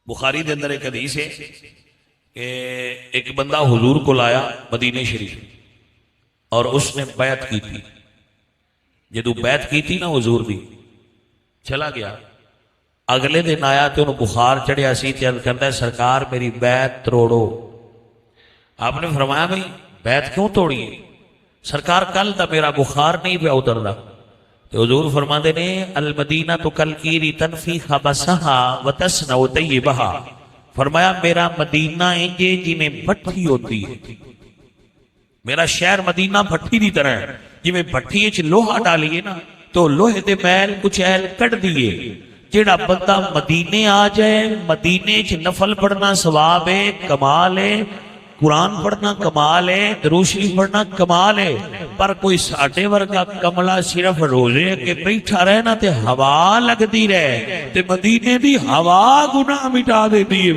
बुखारी के अंदर एक हदीस है कि एक बंदा हुजूर को लाया मदीने शरीफ और उसने बैत की थी। जो बैत की थी ना हुजूर दी, चला गया। अगले दिन आया तो उन्हें बुखार चढ़िया सी, कहता सरकार मेरी बैत तोड़ो। आपने फरमाया भाई बैत क्यों तोड़ी? सरकार कल दा मेरा बुखार नहीं पिया उतरदा। तो हुजूर फरमाते ने अल मदीना तो कल की तनफी खबसहा व तस्नउ तय्यबहा। फरमाया मेरा मदीना इंजे जिमें भट्ठी होती है। मेरा शहर मदीना भट्ठी की तरह है। जिमें भट्ठी च लोहा डालिए ना तो लोहे दे मैल कुचैल कट दिए। जेड़ा बंदा मदीने आ जाए, मदीने च नफल पढ़ना सवाब है, कमाल है, कुरान पढ़ना कमाल है, दरूद शरीफ पढ़ना कमाल है। पर कोई साडे वर्गा कमला सिर्फ रोजे के बैठा रहे ना ते हवा लगती रहे ते मदीने दी हवा गुनाह मिटा देती है।